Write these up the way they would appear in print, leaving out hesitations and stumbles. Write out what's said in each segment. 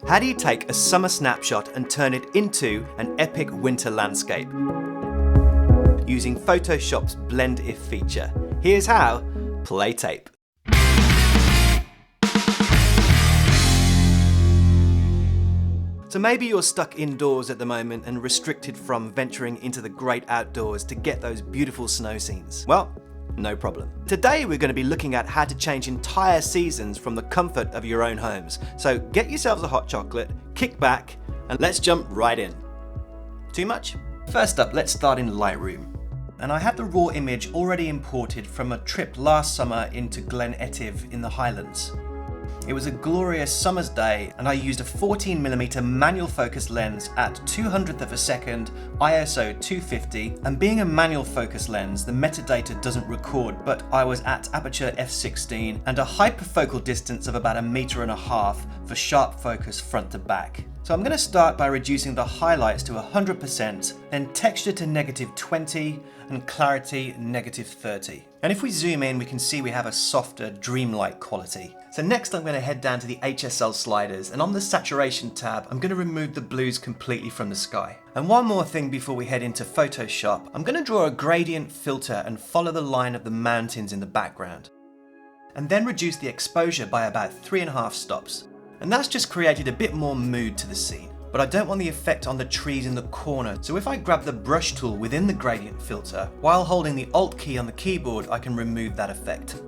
How do you take a summer snapshot and turn it into an epic winter landscape? Using Photoshop's Blend If feature. Here's how. Play tape. So maybe you're stuck indoors at the moment and restricted from venturing into the great outdoors to get those beautiful snow scenes. Well, no problem. Today we're going to be looking at how to change entire seasons from the comfort of your own homes. So get yourselves a hot chocolate, kick back, and let's jump right in. Too much? First up, let's start in Lightroom. And I have the raw image already imported from a trip last summer into Glen Etive in the Highlands. It was a glorious summer's day and I used a 14mm manual focus lens at 200th of a second, ISO 250, and being a manual focus lens, the metadata doesn't record, but I was at aperture f16 and a hyperfocal distance of about 1.5 meters for sharp focus front to back. So I'm going to start by reducing the highlights to 100%, then texture to -20 and clarity -30. And if we zoom in, we can see we have a softer, dreamlike quality. So next I'm going to head down to the HSL sliders, and on the saturation tab, I'm going to remove the blues completely from the sky. And one more thing before we head into Photoshop, I'm going to draw a gradient filter and follow the line of the mountains in the background. And then reduce the exposure by about 3.5 stops. And that's just created a bit more mood to the scene. But I don't want the effect on the trees in the corner, so if I grab the brush tool within the gradient filter, while holding the Alt key on the keyboard, I can remove that effect.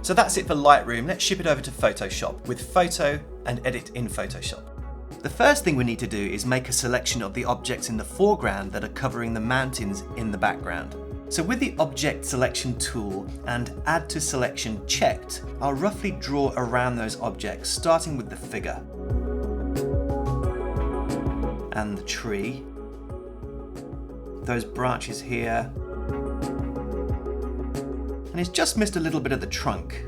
So that's it for Lightroom. Let's ship it over to Photoshop with Photo and Edit in Photoshop. The first thing we need to do is make a selection of the objects in the foreground that are covering the mountains in the background. So with the Object Selection tool and Add to Selection checked, I'll roughly draw around those objects, starting with the figure and the tree, those branches here, and it's just missed a little bit of the trunk,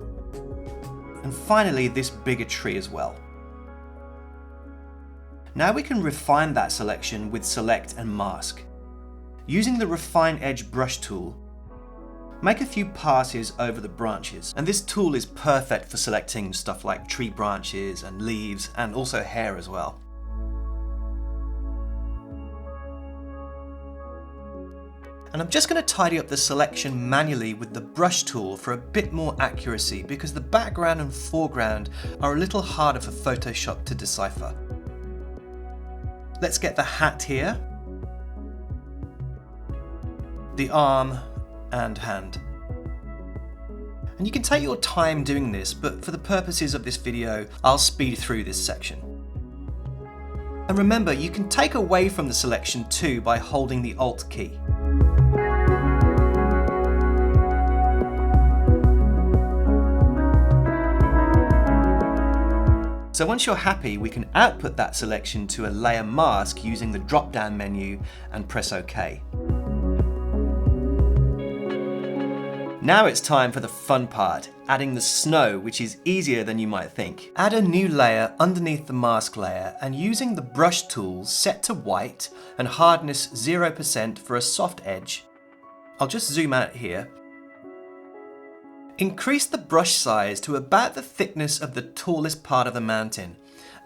and finally this bigger tree as well. Now we can refine that selection with Select and Mask. Using the Refine Edge brush tool, make a few passes over the branches, and this tool is perfect for selecting stuff like tree branches and leaves and also hair as well. And I'm just going to tidy up the selection manually with the brush tool for a bit more accuracy, because the background and foreground are a little harder for Photoshop to decipher. Let's get the hat here, the arm and hand. And you can take your time doing this, but for the purposes of this video, I'll speed through this section. And remember, you can take away from the selection too by holding the Alt key. So once you're happy, we can output that selection to a layer mask using the drop-down menu and press OK. Now it's time for the fun part, adding the snow, which is easier than you might think. Add a new layer underneath the mask layer, and using the brush tool set to white and hardness 0% for a soft edge, I'll just zoom out here. Increase the brush size to about the thickness of the tallest part of the mountain,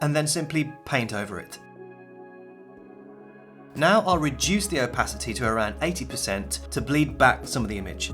and then simply paint over it. Now I'll reduce the opacity to around 80% to bleed back some of the image.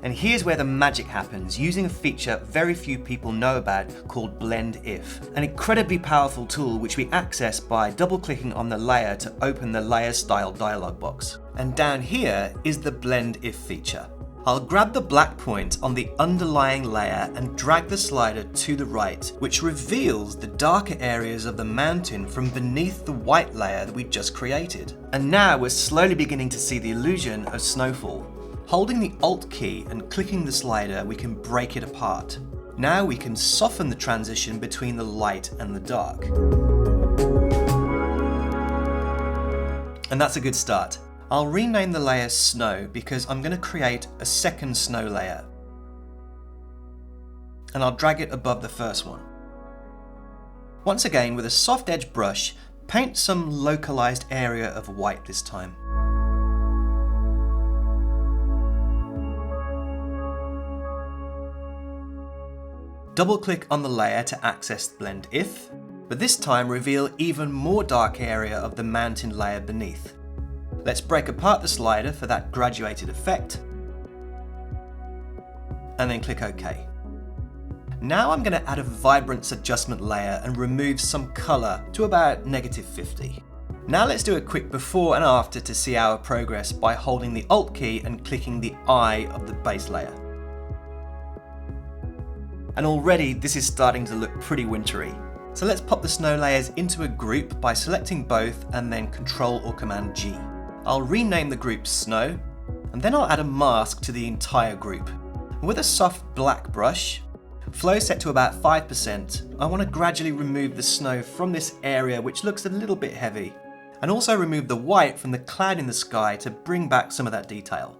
And here's where the magic happens, using a feature very few people know about called Blend If, an incredibly powerful tool which we access by double-clicking on the layer to open the Layer Style dialog box. And down here is the Blend If feature. I'll grab the black point on the underlying layer and drag the slider to the right, which reveals the darker areas of the mountain from beneath the white layer that we just created. And now we're slowly beginning to see the illusion of snowfall. Holding the Alt key and clicking the slider, we can break it apart. Now we can soften the transition between the light and the dark. And that's a good start. I'll rename the layer Snow because I'm going to create a second snow layer. And I'll drag it above the first one. Once again, with a soft edge brush, paint some localized area of white this time. Double click on the layer to access Blend If, but this time reveal even more dark area of the mountain layer beneath. Let's break apart the slider for that graduated effect, and then click OK. Now I'm going to add a vibrance adjustment layer and remove some color to about -50. Now let's do a quick before and after to see our progress by holding the Alt key and clicking the eye of the base layer. And already this is starting to look pretty wintry. So let's pop the snow layers into a group by selecting both and then Ctrl or Command G. I'll rename the group Snow, and then I'll add a mask to the entire group. With a soft black brush, flow set to about 5%, I want to gradually remove the snow from this area which looks a little bit heavy, and also remove the white from the cloud in the sky to bring back some of that detail.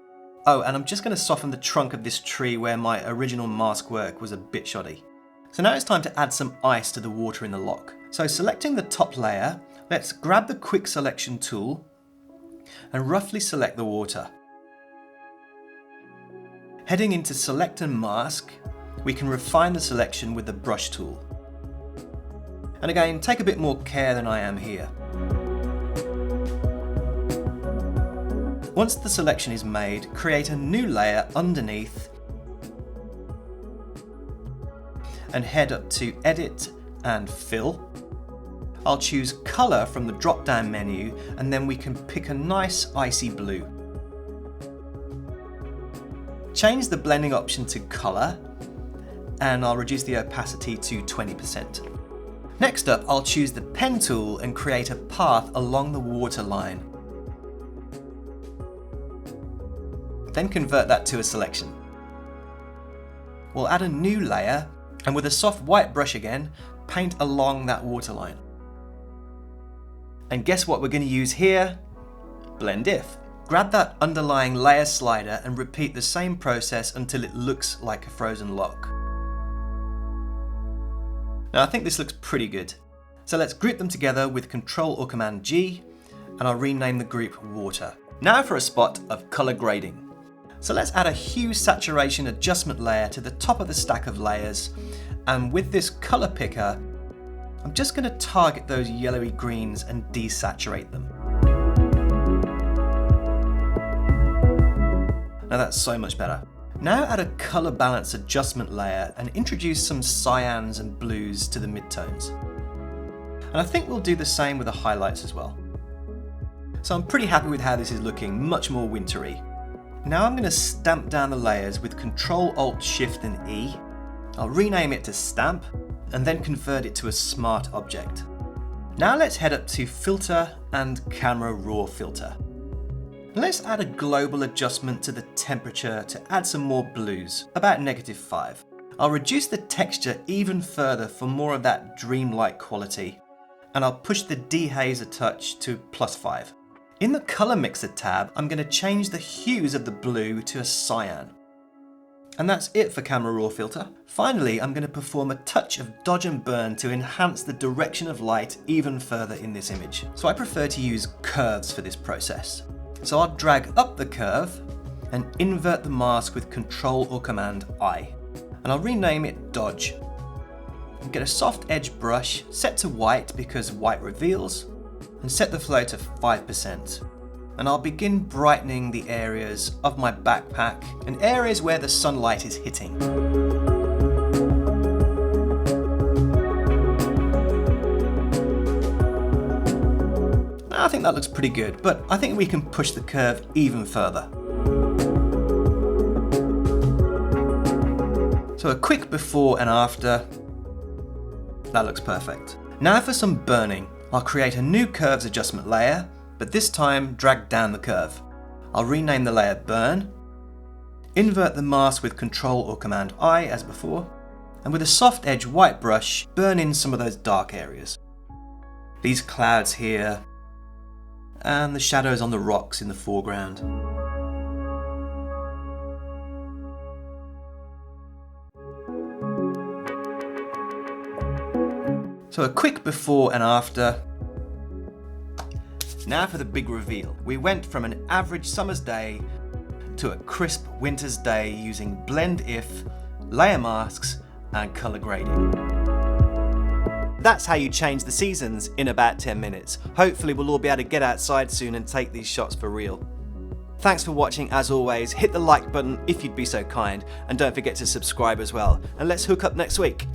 Oh, and I'm just going to soften the trunk of this tree where my original mask work was a bit shoddy. So now it's time to add some ice to the water in the lock. So selecting the top layer, let's grab the quick selection tool and roughly select the water. Heading into select and mask, we can refine the selection with the brush tool. And again, take a bit more care than I am here. Once the selection is made, create a new layer underneath and head up to Edit and Fill. I'll choose Color from the drop-down menu, and then we can pick a nice icy blue. Change the blending option to Color, and I'll reduce the opacity to 20%. Next up, I'll choose the Pen tool and create a path along the water line. Then convert that to a selection. We'll add a new layer, and with a soft white brush again, paint along that waterline. And guess what we're going to use here? Blend If. Grab that underlying layer slider and repeat the same process until it looks like a frozen lock. Now I think this looks pretty good. So let's group them together with Ctrl or Command G, and I'll rename the group Water. Now for a spot of color grading. So let's add a hue saturation adjustment layer to the top of the stack of layers, and with this color picker, I'm just going to target those yellowy greens and desaturate them. Now that's so much better. Now add a color balance adjustment layer and introduce some cyans and blues to the midtones. And I think we'll do the same with the highlights as well. So I'm pretty happy with how this is looking, much more wintry. Now I'm going to stamp down the layers with Ctrl, Alt, Shift and E. I'll rename it to Stamp and then convert it to a smart object. Now let's head up to Filter and Camera Raw Filter. Let's add a global adjustment to the temperature to add some more blues, about -5. I'll reduce the texture even further for more of that dreamlike quality, and I'll push the dehaze a touch to +5. In the Color Mixer tab, I'm going to change the hues of the blue to a cyan. And that's it for Camera Raw Filter. Finally, I'm going to perform a touch of dodge and burn to enhance the direction of light even further in this image. So I prefer to use curves for this process. So I'll drag up the curve and invert the mask with Ctrl or Command I. And I'll rename it Dodge. And get a soft edge brush set to white because white reveals, and set the flow to 5%. And I'll begin brightening the areas of my backpack and areas where the sunlight is hitting. I think that looks pretty good, but I think we can push the curve even further. So a quick before and after. That looks perfect. Now for some burning. I'll create a new curves adjustment layer, but this time drag down the curve. I'll rename the layer Burn, invert the mask with Ctrl or Command I as before, and with a soft edge white brush, burn in some of those dark areas. These clouds here, and the shadows on the rocks in the foreground. So a quick before and after. Now for the big reveal. We went from an average summer's day to a crisp winter's day using Blend If, layer masks, and color grading. That's how you change the seasons in about 10 minutes. Hopefully we'll all be able to get outside soon and take these shots for real. Thanks for watching as always, hit the like button if you'd be so kind, and don't forget to subscribe as well, and let's hook up next week.